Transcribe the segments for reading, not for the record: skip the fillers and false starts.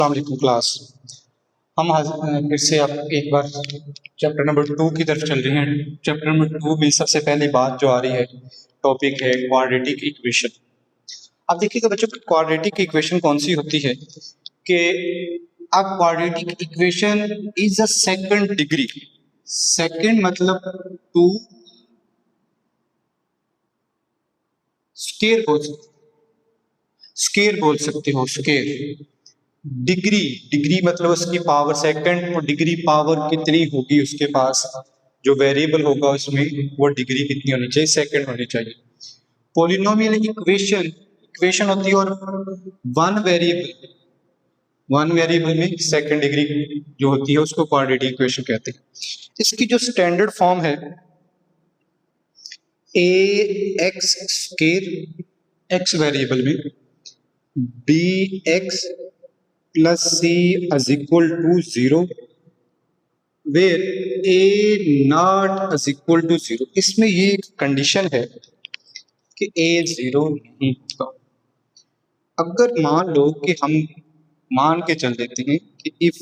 अस्सलाम क्लास। हम फिर से आप एक बार चैप्टर नंबर 2 की तरफ चल रहे हैं। चैप्टर नंबर 2 में सबसे पहली बात जो आ रही है टॉपिक है क्वाड्रेटिक इक्वेशन। अब देखिएगा बच्चों, क्वाड्रेटिक इक्वेशन कौन सी होती है कि अब quadratic equation is a second degree. Second मतलब 2 स्केयर बोल सकते हो स्केयर। डिग्री डिग्री मतलब उसकी पावर सेकंड, और डिग्री पावर कितनी होगी उसके पास, जो वेरिएबल होगा उसमें वो डिग्री कितनी होनी चाहिए, सेकंड होनी चाहिए। पॉलिनोमियल इक्वेशन इक्वेशन होती है और वन वेरिएबल में सेकंड डिग्री जो होती है उसको क्वाड्रेटिक इक्वेशन कहते हैं। इसकी जो स्टैंडर्ड फॉर्म है a x square x variable में b x plus C is equal to 0 where a not is equal to 0। इसमें ये एक कंडीशन है कि ए 0 नहीं होगा। अगर मान लो कि हम मान के चल देते हैं कि इफ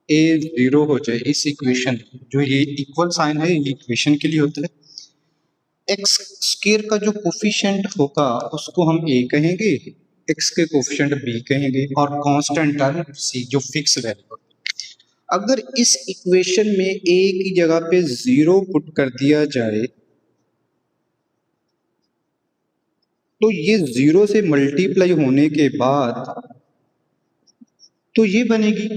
ए 0 हो जाए, इस इक्वेशन जो ये इक्वल साइन है ये इक्वेशन के लिए होता है। एक्स स्क्वायर का जो कोफिशिएंट होगा उसको हम ए कहेंगे, एक्स के कोफिशिएंट बी कहेंगे और कांस्टेंट टर्म सी जो फिक्स वैल्यू। अगर इस इक्वेशन में ए की जगह पे 0 पुट कर दिया जाए तो ये 0 से मल्टीप्लाई होने के बाद तो ये बनेगी।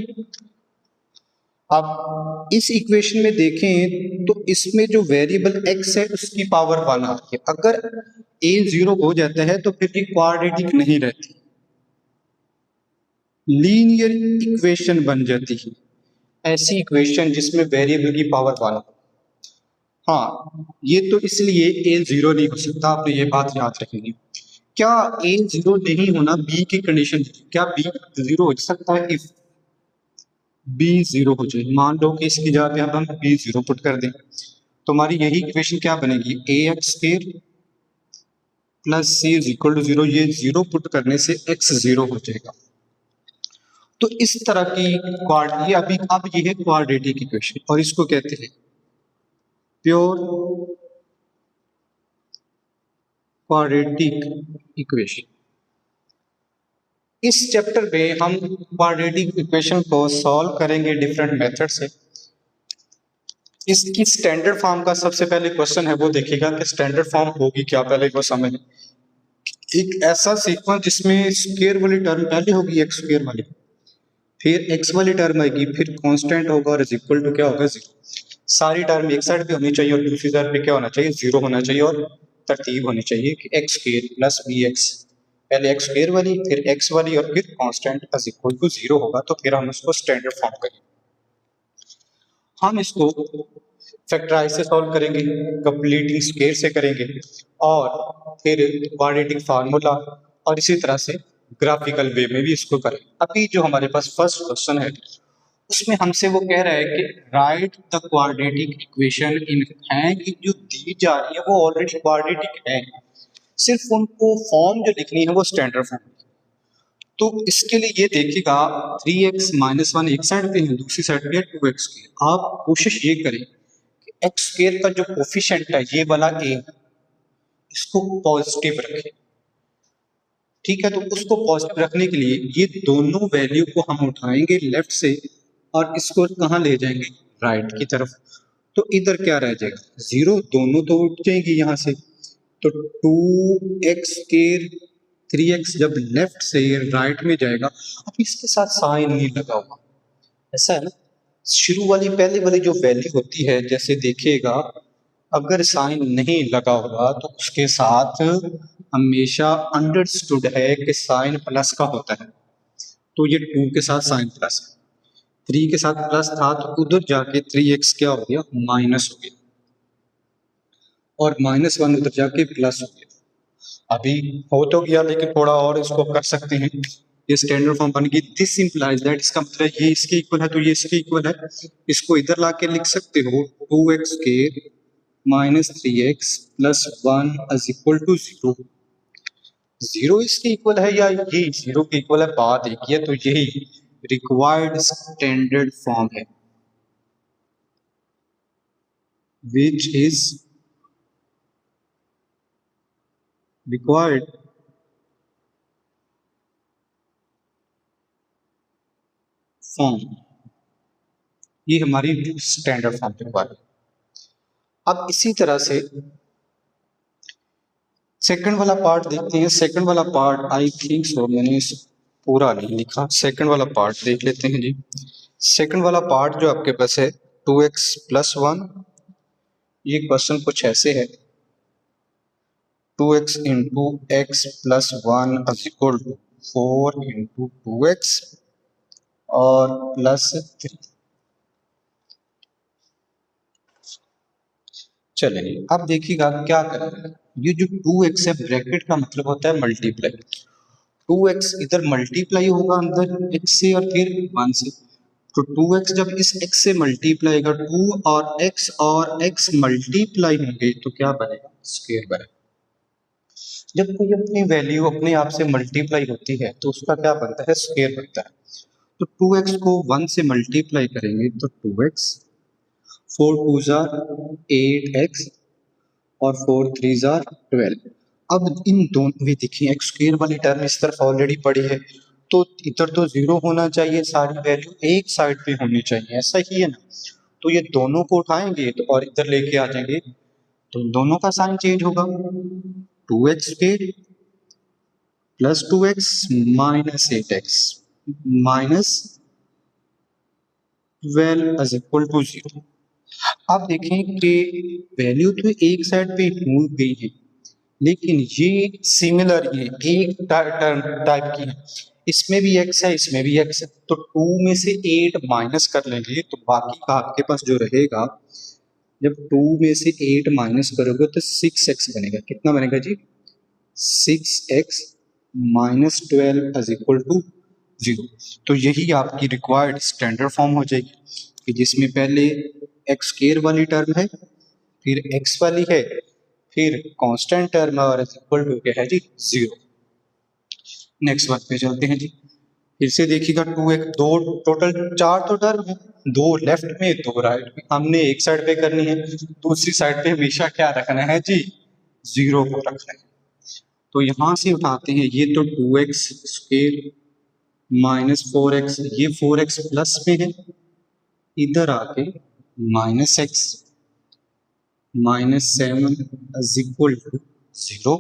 अब इस इक्वेशन में देखें तो इसमें जो वेरिएबल x है उसकी पावर 1 आ रही है। अगर a 0 हो जाता है तो फिर ये क्वाड्रेटिक नहीं रहती, लीनियर इक्वेशन बन जाती है। ऐसी इक्वेशन जिसमें वेरिएबल की पावर 1। हाँ, ये तो इसलिए a 0 नहीं हो सकता, आपने ये बात याद रखेंगे। क्या a 0 नहीं होना b की कंडीशन, क्या b 0 हो सकता है इफ b 0 हो जाए। मान लो कि इसकी जगह पे अब हम b 0 पुट कर दें तो हमारी यही इक्वेशन क्या बनेगी, A X square plus C is equal to 0। ये 0 पुट करने से x 0 हो जाएगा। तो इस तरह की ये अभी अब ये है क्वाड्रेटिक इक्वेशन और इसको कहते हैं प्योर क्वाड्रेटिक इक्वेशन। इस चैप्टर में हम क्वाड्रेटिक इक्वेशन को सॉल्व करेंगे डिफरेंट मेथड से। इसकी स्टैंडर्ड फॉर्म का सबसे पहले क्वेश्चन है वो देखिएगा कि स्टैंडर्ड फॉर्म होगी क्या, पहले वो समझ। एक ऐसा सीक्वेंस जिसमें स्क्वायर वाली टर्म पहले होगी एक्स स्क्वायर वाली, फिर एक्स वाली टर्म आएगी, फिर कांस्टेंट होगा और इज इक्वल टू क्या होगा 0। सारी टर्म एक साइड पे होनी चाहिए और दूसरी साइड पे क्या होना चाहिए, 0 होना चाहिए और तरतीब होनी चाहिए कि x square plus b x, पहले एक्स स्क्वायर वाली फिर एक्स वाली और फिर कांस्टेंट इज इक्वल टू 0 होगा। तो फिर हम उसको स्टैंडर्ड फॉर्म करेंगे। हम इसको फैक्टराइज से सॉल्व करेंगे, कंप्लीटिंग स्क्वायर से करेंगे और फिर क्वाड्रेटिक फार्मूला और इसी तरह से ग्राफिकल वे में भी इसको करें। अभी जो हमारे पास फर्स्ट क्वेश्चन है उसमें हमसे वो कह रहा है कि right the quadratic equation in hand. जो दी जा रही है वो ऑलरेडी क्वाड्रेटिक है, सिर्फ उनको फॉर्म जो लिखनी है वो स्टैंडर्ड फॉर्म। तो इसके लिए ये देखिएगा 3x - 1 एक साइड पे है, दूसरी साइड पे है 2x स्क्वायर। आप कोशिश ये करें कि x स्क्वायर का जो कोफिशिएंट है ये वाला a, इसको पॉजिटिव रखें। ठीक है, तो उसको पॉजिटिव रखने के लिए ये दोनों वैल्यू को हम उठाएंगे लेफ्ट से और इसको कहाँ ले जाएंगे, राइट की तरफ। तो इधर क्या रह जाएगा, 0, दोनों तो उठ जाएंगी यहाँ से। तो 2x स्क्वायर 3x जब लेफ्ट से राइट में जाएगा, अब इसके साथ साइन नहीं लगा हुआ, ऐसा है ना। शुरू वाली पहले वाली जो वैल्यू होती है, जैसे देखिएगा अगर साइन नहीं लगा हुआ तो उसके साथ हमेशा अंडरस्टूड है कि साइन प्लस का होता है। तो ये 2 के साथ साइन प्लस है, 3 के साथ प्लस था तो उधर जाके 3x क्या हो गया, माइनस हो गया, और -1 उधर जाके प्लस हो गया। अभी हो तो गया, लेकिन थोड़ा और इसको कर सकते हैं। ये स्टैंडर्ड फॉर्म बन गई। दिस इंप्लाइज दैट, इसका मतलब ये इसके इक्वल है तो ये इसके इक्वल है। इसको इधर लाके लिख सकते हो 2x square - 3x + 1 is equal to 0। Zero इसके इक्वल है या ये जीरो के इक्वल है, बात एक ही है। तो यही रिक्वायर्ड स्टैंडर्ड फॉर्म है, विच इज रिक्वायर्ड फॉर्म, ये हमारी स्टैंडर्ड फॉर्म रिक्वायर्ड। अब इसी तरह से सेकंड वाला पार्ट देखते हैं। सेकंड वाला पार्ट आई थिंक सो मैंने पूरा नहीं लिखा, सेकंड वाला पार्ट देख लेते हैं जी। सेकंड वाला पार्ट जो आपके पास है 2x+1, ये क्वेश्चन कुछ ऐसे है, 2x into x+1 is equal to 4 into 2x और +3। चलिए अब देखिएगा क्या करें। ये जो 2x है ब्रैकेट का मतलब होता है मल्टीप्लाई, 2x इधर मल्टीप्लाई होगा अंदर x से और फिर 1 से। तो 2x जब इस x से मल्टीप्लाई होगा, 2 और x मल्टीप्लाई होंगे तो क्या बनेगा, स्क्वायर बनेगा। जब कोई अपनी वैल्यू अपने आप से मल्टीप्लाई होती है तो उसका क्या बनता है, स्क्वायर बनता है। तो 2x को 1 से मल्टीप्लाई करेंगे तो 2x, 4 2 जार 8x और 4 3 जार 12। अब इन दोनों में देखिए एक्स स्क्वायर वाली टर्म इस तरफ ऑलरेडी पड़ी है, तो इधर तो जीरो होना चाहिए, सारी वैल्यू एक साइड पे होनी चाहिए, ऐसा ही है ना। तो ये दोनों को उठाएंगे तो और इधर लेके आ जाएंगे तो दोनों का साइन चेंज होगा, 2x square plus 2x minus 8x minus 12 is equal to 0। आप देखें कि वैल्यू तो एक साइड पे मूव गई है, लेकिन ये सिमिलर, ये एक टर्म टाइप की है, इसमें भी x है इसमें भी x है। तो 2 में से 8 माइनस कर लेंगे तो बाकी का आपके पास जो रहेगा, जब 2 में से 8 माइनस करोगे तो 6x बनेगा। कितना बनेगा जी, 6x minus 12 is equal to 0। तो यही आपकी रिक्वायर्ड स्टैंडर्ड फॉर्म हो जाएगी कि जिसमें पहले एक्स स्क्वायर वाली टर्म है, फिर x वाली है, फिर कांस्टेंट टर्म और इक्वल टू क्या है जी, 0। नेक्स्ट बात पे चलते हैं जी। फिर से देखिएगा 2x, दो टोटल 4 तो टर्म है, 2 लेफ्ट में 2 राइट में, हमने एक साइड पे करनी है, दूसरी साइड पे हमेशा क्या रखना है जी, 0 को रखना है। तो यहां से उठाते हैं, ये तो 2x स्क्वायर माइनस 4x, ये 4x प्लस में है, इधर आके minus x minus 7 is equal to 0।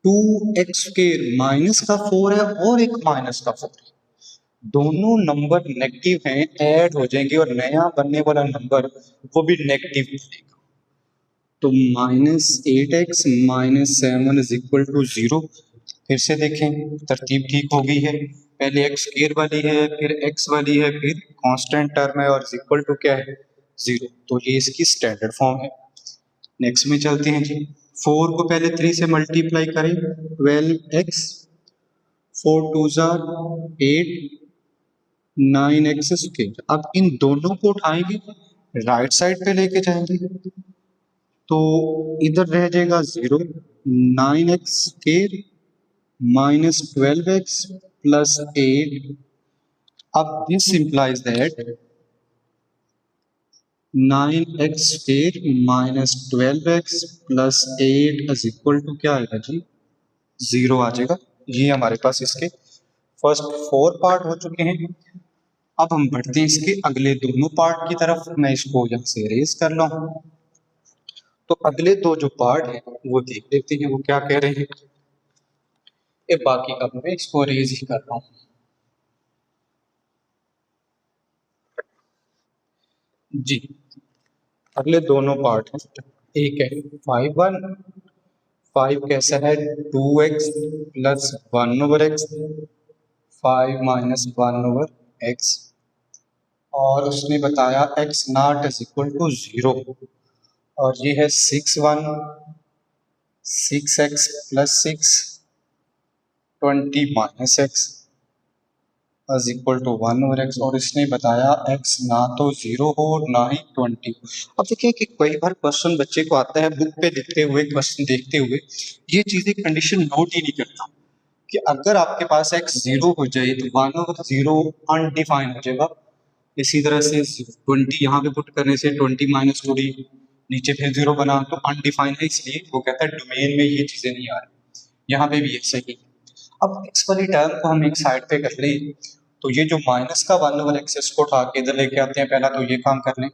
2x square minus का 4 है और एक माइनस का 4 है, दोनों नंबर नेगेटिव हैं, ऐड हो जाएंगे और नया बनने वाला नंबर वो भी नेगेटिव बनेगा। तो minus 8x minus 7 is equal to 0। फिर से देखें तरतीब ठीक हो गई है, पहले x स्क्वायर वाली है, फिर x वाली है, फिर कांस्टेंट टर्म है और इक्वल टू क्या है, 0। तो ये इसकी स्टैंडर्ड फॉर्म है। नेक्स्ट में चलते हैं जी। 4 को पहले 3 से मल्टीप्लाई करें, 12x, 4 2 जार 8 9x स्क्वायर। अब इन दोनों को उठाएंगे, राइट साइड पे लेके जाएंगे तो इधर रह जाएगा 0, 9x square minus 12x plus 8। अब this implies that 9x square minus 12x plus 8 is equal to क्या आएगा जी, 0 आ जाएगा। ये हमारे पास इसके फर्स्ट 4 पार्ट हो चुके हैं। अब हम बढ़ते हैं इसके अगले दोनों पार्ट की तरफ। मैं इसको यहाँ से इरेज कर रहा हूँ। तो अगले दो जो पार्ट है वो देख लेते हैं, वो क्या कह रहे हैं। ये बाकी का मैं इसको इरेज ही कर रहा हूँ जी। अगले दोनों पार्ट हैं, एक है 5 1, 5 कैसा है 2x plus 1/x, 5 minus 1/x, और उसने बताया x not is equal to 0। और ये है 6 1, 6x plus 6, 20 minus x is equal to 1/x, और इसने बताया x ना तो 0 हो ना ही 20 हो। अब देखिए कि कई बार क्वेश्चन बच्चे को आता है बुक पे लिखते हुए, क्वेश्चन देखते हुए ये चीजें कंडीशन नोट ही नहीं करता कि अगर आपके पास x 0 हो जाए तो 1/0 अनडिफाइन हो जाएगा। इसी तरह से 20 यहाँ पे पुट करने से 20 माइनस 2d, नीचे फिर 0 बना तो अनडिफाइन है, इसलिए वो कहता है डोमेन में ये चीजें नहीं आ रही। यहाँ पे भी ऐसा ही। अब x वाली टर्म को हम एक साइड पे कर लें, तो ये जो माइनस का 1/x इसको उठा के इधर लेके आते हैं। पहला तो ये काम कर लें,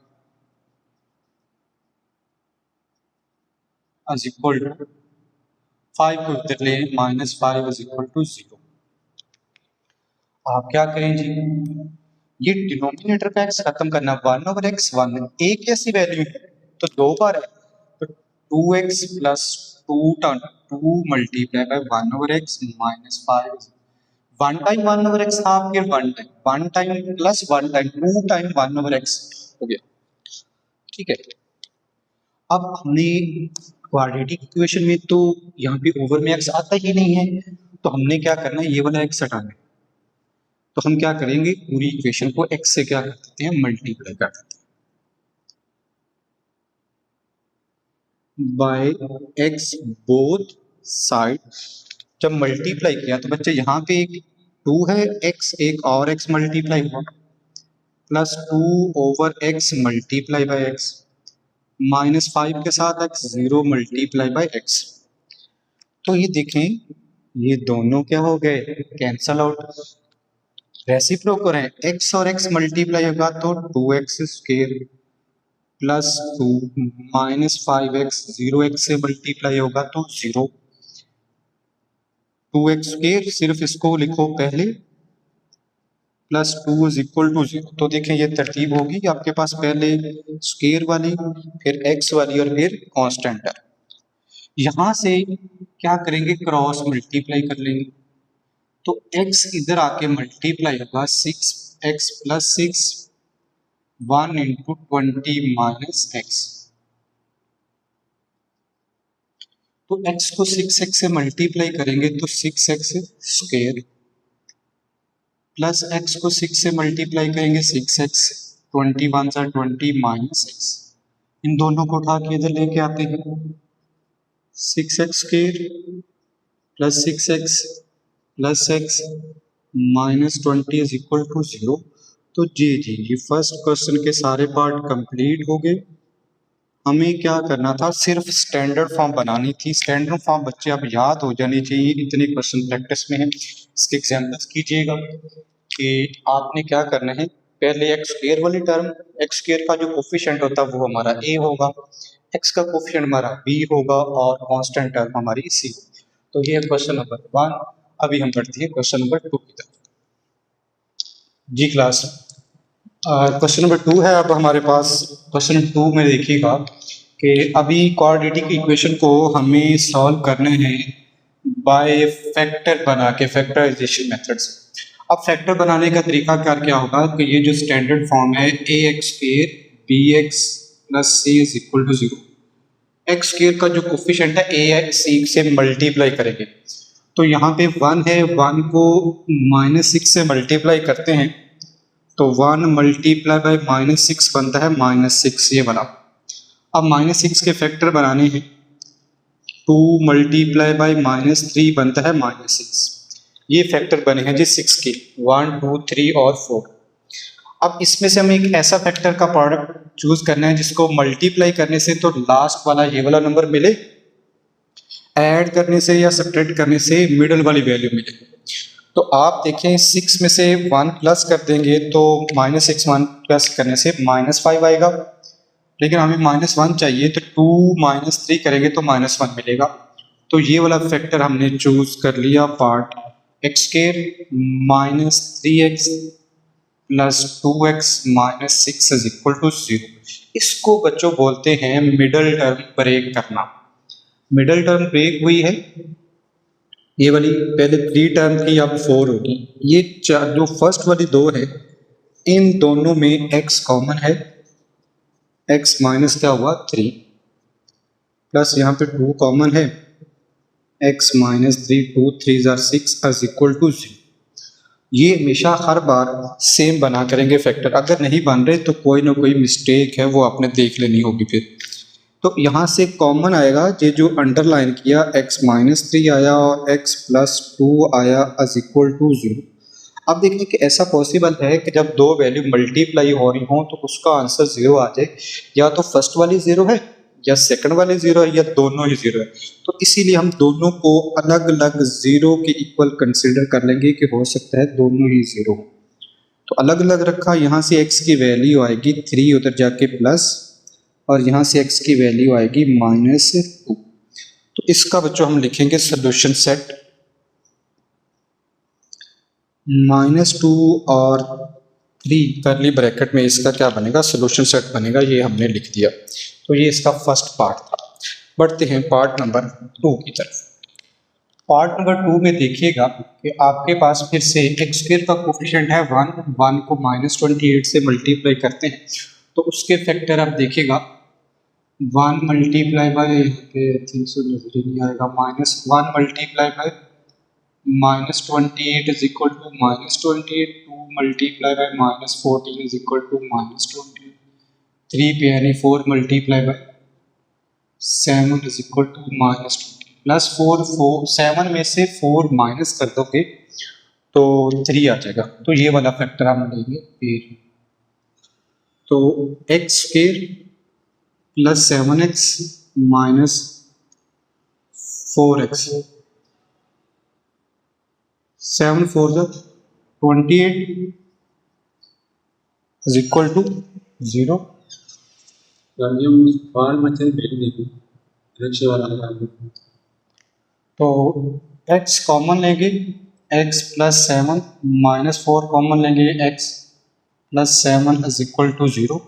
इज इक्वल टू 5 को इधर ले, -5 इज इक्वल टू 0। आप क्या करें जी, ये डिनोमिनेटर का x खत्म करना, 1/x 1 एक ऐसी वैल्यू है तो दो बार है, तो 2x plus 2 multiply bye 1/x minus 5, one time 1/x था, फिर one time plus one time 2 time 1/x हो गया। ठीक है, अब हमने क्वाड्रेटिक इक्वेशन में तो यहाँ पे ओवर में x आता ही नहीं है, तो हमने क्या करना है, ये वाला x हटाना है। तो हम क्या करेंगे, पूरी इक्वेशन को x से क्या कर देते हैं, मल्टीप्लाई कर देते हैं बाय x बोथ साइड। जब मल्टीप्लाई किया तो बच्चे यहाँ पे एक 2 है, x एक और x मल्टीप्लाई हुआ, plus 2/x multiply by x, -5 के साथ x 0 मल्टीप्लाई बाय x। तो ये देखें, ये दोनों क्या हो गए, कैंसल आउट, रेसिप्रोकल है, x और x मल्टीप्लाई होगा तो 2x square plus 2 -5x 0x से मल्टीप्लाई होगा तो 0, 2x स्क्वायर सिर्फ इसको लिखो पहले, प्लस 2 इज इक्वल टू 0। तो देखें ये तरतीब होगी आपके पास, पहले स्क्वायर वाली, फिर x वाली, और फिर कांस्टेंट टर्म। यहां से क्या करेंगे, क्रॉस मल्टीप्लाई कर लेंगे, तो x इधर आके मल्टीप्लाई होगा 6x plus 6 1 into 20 minus x। तो x को 6x से मल्टीप्लाई करेंगे तो 6x स्क्वायर, प्लस x को 6 से मल्टीप्लाई करेंगे 6x, 21 सा 20 माइनस x। इन दोनों को उठा के इधर लेके आते हैं, 6x square plus 6x plus x minus 20 is equal to 0। तो जी ये फर्स्ट क्वेश्चन के सारे पार्ट कंप्लीट हो गए। हमें क्या करना था, सिर्फ स्टैंडर्ड फॉर्म बनानी थी। स्टैंडर्ड फॉर्म बच्चे अब याद हो जानी चाहिए, इतने क्वेश्चन प्रैक्टिस में है। इसके एग्जांपल्स कीजिएगा कि आपने क्या करना है, पहले एक्स स्क्वायर वाली टर्म, एक्स स्क्वायर का जो कोफिशिएंट होता है वो हमारा a होगा, x का कोफिशिएंट हमारा b होगा, और कांस्टेंट टर्म हमारी c। तो ये क्वेश्चन नंबर 1। अभी हम बढ़ते हैं क्वेश्चन नंबर 2 की तरफ। जी क्लास, क्वेश्चन नंबर 2 है अब हमारे पास। क्वेश्चन 2 में देखिएगा कि अभी क्वाड्रेटिक इक्वेशन को हमें सॉल्व करने हैं बाय फैक्टर बना के, फैक्टराइजेशन मेथड से। अब फैक्टर बनाने का तरीका क्या होगा कि ये जो स्टैंडर्ड फॉर्म है ax square bx plus c is equal to 0, x square का जो कोफिशिएंट है a c से मल्टीप्लाई करेंगे। तो यहाँ पे 1 है, 1 को -6 से मल्टीप्लाई करते हैं तो 1 मल्टीप्लाई बाय -6 बनता है -6, ये बना। अब -6 के फैक्टर बनाने हैं, 2 मल्टीप्लाई बाय -3 बनता है -6। ये फैक्टर बने हैं जी 6 के, 1 2 3 और 4। अब इसमें से हमें एक ऐसा फैक्टर का प्रोडक्ट चूज करना है जिसको मल्टीप्लाई करने से तो लास्ट वाला ये वाला नंबर मिले, ऐड करने से या सब्ट्रैक्ट करने से मिडल वाली वैल्यू मिले। तो आप देखें 6 में से 1 प्लस कर देंगे तो -6 1 प्लस करने से -5 आएगा, लेकिन हमें -1 चाहिए तो 2 -3 करेंगे तो -1 मिलेगा। तो ये वाला फैक्टर हमने चूज कर लिया, part x square -3x plus 2x -6 is equal to 0। इसको बच्चों बोलते हैं मिडल टर्म ब्रेक करना। मिडल टर्म ब्रेक हुई है, ये वाली पहले 3 टर्म थी अब 4 होगी। ये जो फर्स्ट वाली 2 है इन दोनों में x कॉमन है, x माइनस क्या हुआ 3, प्लस यहाँ पे 2 कॉमन है, x -3 2 3 6 इज इक्वल टू 0। ये हमेशा हर बार सेम बना करेंगे फैक्टर, अगर नहीं बन रहे तो कोई ना कोई मिस्टेक है वो आपने देख लेनी होगी फिर। तो यहाँ से कॉमन आएगा, ये जो अंडरलाइन किया x-3 आया और x+2 आया इज इक्वल टू 0। अब देखिए कि ऐसा पॉसिबल है कि जब दो वैल्यू मल्टीप्लाई हो रही हो तो उसका आंसर 0 आ जाए, या तो फर्स्ट वाली 0 है या सेकंड वाली 0 है या दोनों ही 0 है। तो इसीलिए हम दोनों को अलग अलग 0 के इक्वल कंसिडर कर लेंगे कि हो सकता है दोनों ही 0। तो अलग अलग रखा, यहाँ से x की वैल्यू आएगी 3 उधर जाके प्लस, और यहाँ से x की वैल्यू आएगी -2। तो इसका बच्चों हम लिखेंगे सोल्यूशन सेट -2 और 3 करली ब्रैकेट में, इसका क्या बनेगा, सोल्यूशन सेट बनेगा। ये हमने लिख दिया। तो ये इसका फर्स्ट पार्ट था। बढ़ते हैं पार्ट नंबर 2 की तरफ। पार्ट नंबर 2 में देखिएगा कि आपके पास फिर से एक्स स्क्वायर का कोफिशिएंट है 1 को -28 से मल्टीप्लाई करते हैं तो उसके फैक्टर आप देखिएगा 1 मल्टीप्लाई बाय नजर ही नहीं आएगा, -1 multiply by -28 is equal to -28, 2 multiply by -14 is equal to -20, 3 पे यानी 4 multiply by 7 is equal to -20 plus 4 7 में से 4 माइनस कर दोगे तो 3 आ जाएगा। तो ये वाला फैक्टर हम लेंगे फिर। तो x square plus 7x minus 4x, 7 4 28 is equal to 0। तो x कॉमन लेंगे, x प्लस 7 -4 कॉमन लेंगे, x plus 7 is equal to 0।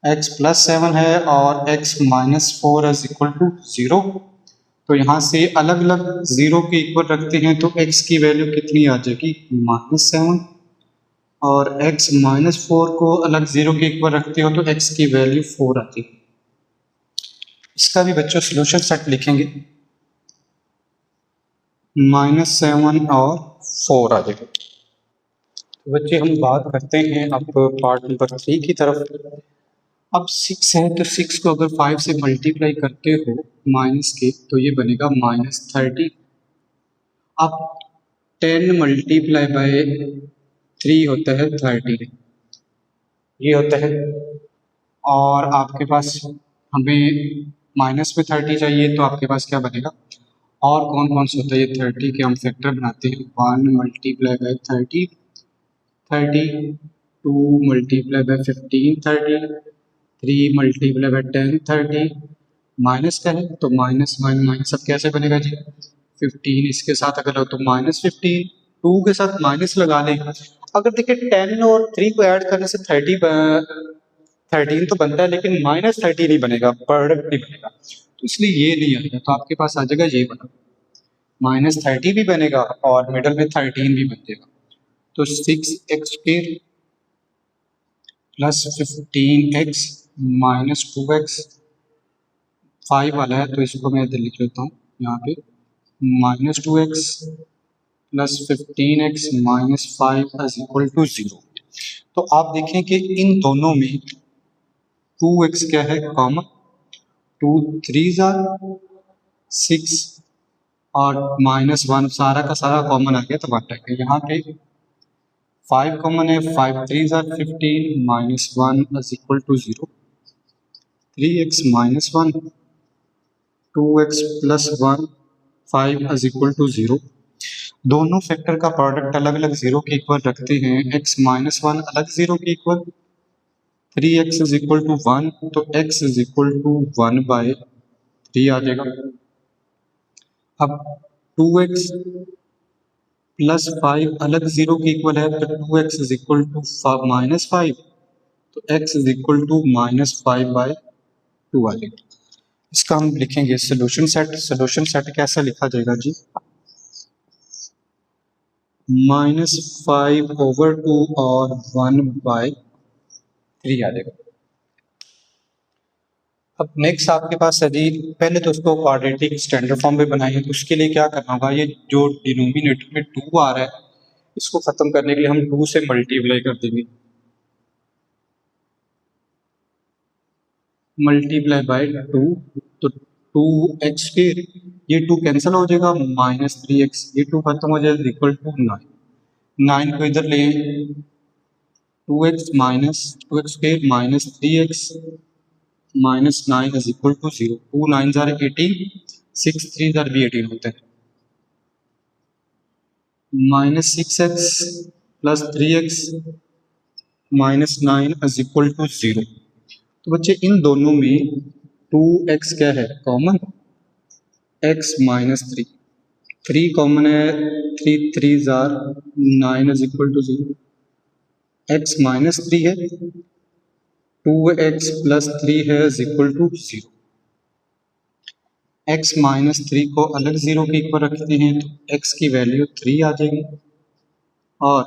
x plus 7 है और x -4 इज इक्वल टू 0। तो यहाँ से अलग अलग 0 के इक्वल रखते हैं तो x की वैल्यू कितनी आ जाएगी, -7, और x -4 को अलग 0 के इक्वल रखते हो तो x की वैल्यू 4 आती है। इसका भी बच्चों सोल्यूशन सेट लिखेंगे, -7 और 4 आ जाएगा। तो बच्चे हम बात करते हैं अब पार्ट नंबर 3 की तरफ। अब 6 है तो 6 को अगर 5 से मल्टीप्लाई करते हो माइनस के तो ये बनेगा -30। अब 10 मल्टीप्लाई बाय 3 होता है 30, ये होता है। और आपके पास हमें माइनस में 30 चाहिए तो आपके पास क्या बनेगा, और कौन कौन से होता है ये 30 के हम फैक्टर बनाते हैं। 1 multiply bye 30 30, 2 multiply bye 15 30, 3 multiply by 10 30, minus का है तो माइनस माइनस सब कैसे बनेगा जी, 15 इसके साथ अगर हो तो -15, 2 के साथ माइनस लगा लें। अगर देखिए 10 और 3 को ऐड करने से 13 तो बनता है लेकिन -30 नहीं बनेगा, प्रोडक्ट नहीं बनेगा, तो इसलिए ये नहीं आएगा। तो आपके पास आ जाएगा ये बना, -30 भी बनेगा और मिडल में 13 भी बन जाएगा। तो 6x square plus 15x minus 2x, 5 वाला है तो इसको मैं इधर लिख लेता हूँ यहाँ पे, -2x plus 15x minus 5 is equal to 0। तो आप देखें कि इन दोनों में 2x क्या है कॉमन, 2 3 6 और -1 सारा का सारा कॉमन आ गया तो बट है। यहाँ पे 5 कॉमन है, 5 3 15 -1 is equal to 0, 3x -1, 2x plus 1, 5 is equal to 0। दोनों फैक्टर का प्रोडक्ट अलग अलग 0 के इक्वल रखते हैं। x -1 अलग 0 के equal, 3x is equal to 1 तो x इज इक्वल टू 1/3 आ जाएगा। अब 2x प्लस 5 अलग 0 के इक्वल है तो 2x इज इक्वल टू -5 तो x इज इक्वल टू -5/2 आ जाएगा। इसका हम लिखेंगे सोल्यूशन सेट। सोल्यूशन सेट कैसा लिखा जाएगा जी, -5/2 और 1/3 आ जाएगा। अब नेक्स्ट आपके पास है जी, पहले तो उसको क्वाड्रेटिक स्टैंडर्ड फॉर्म में बनाइए तो उसके लिए क्या करना होगा, ये जो डिनोमिनेटर में 2 आ रहा है इसको खत्म करने के लिए हम 2 से मल्टीप्लाई कर देंगे, मल्टीप्लाई बाय 2, तो 2x स्क्वायर, ये 2 कैंसिल हो जाएगा, -3x, ये 2 खत्म हो जाएगा, इक्वल टू 9। 9 को इधर ले, 2x square minus 3x minus 9 is equal to 0। 2 9 are 18, 6 3 are भी 18 होते हैं। -6x plus 3x minus 9 is equal to 0। तो बच्चे इन दोनों में 2x क्या है कॉमन, x माइनस 3, 3 कॉमन है, 3 3 are 9 is equal to 0। x minus 3 है, 2x प्लस 3 है is equal to 0। x minus 3 को अलग 0 के इक्वल रखते हैं तो x की वैल्यू 3 आ जाएगी, और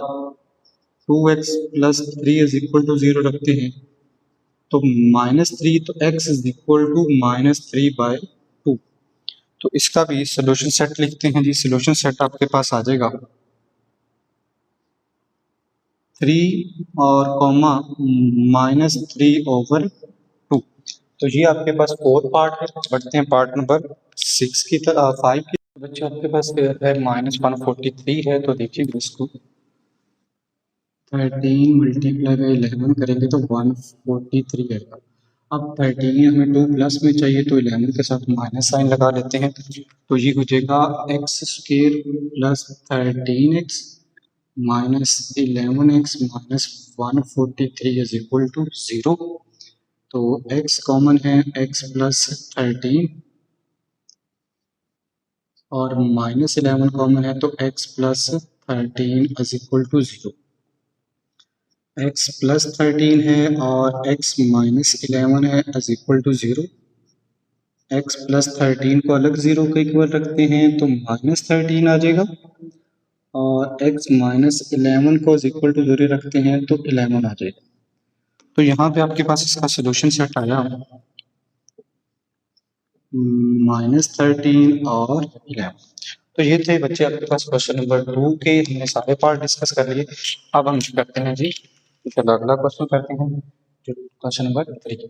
2x plus 3 is equal to 0 रखते हैं तो -3, तो x इज इक्वल टू -3/2। तो इसका भी सोल्यूशन सेट लिखते हैं जी। सोल्यूशन सेट आपके पास आ जाएगा 3 और कॉमा -3/2। तो ये आपके पास 4 पार्ट है। बढ़ते हैं पार्ट नंबर 6 की तरफ, 5 की। बच्चे आपके पास है -143 है, तो देखिए इसको 13 मल्टीप्लाई बाई 11 करेंगे तो 143 आएगा। अब 13 हमें 2 प्लस में चाहिए तो 11 के साथ माइनस साइन लगा लेते हैं, तो ये हो जाएगा x square plus 13x minus 11x minus 143 is equal to 0। तो x कॉमन है, x प्लस 13 और माइनस 11 कॉमन है तो x plus 13 is equal to 0। x plus 13 है और x माइनस 11 है is equal to 0। x plus 13 को अलग 0 के इक्वल रखते हैं तो -13 आ जाएगा, और x माइनस 11 को इज इक्वल टू 0 रखते हैं तो 11 आ जाएगा। तो यहाँ पे आपके पास इसका सोल्यूशन सेट आया -13 और 11। तो ये थे बच्चे आपके पास क्वेश्चन नंबर 2 के, हमने सारे पार्ट डिस्कस कर लिए। अब हम करते हैं जी अगला क्वेश्चन करते हैं, जो क्वेश्चन नंबर 3।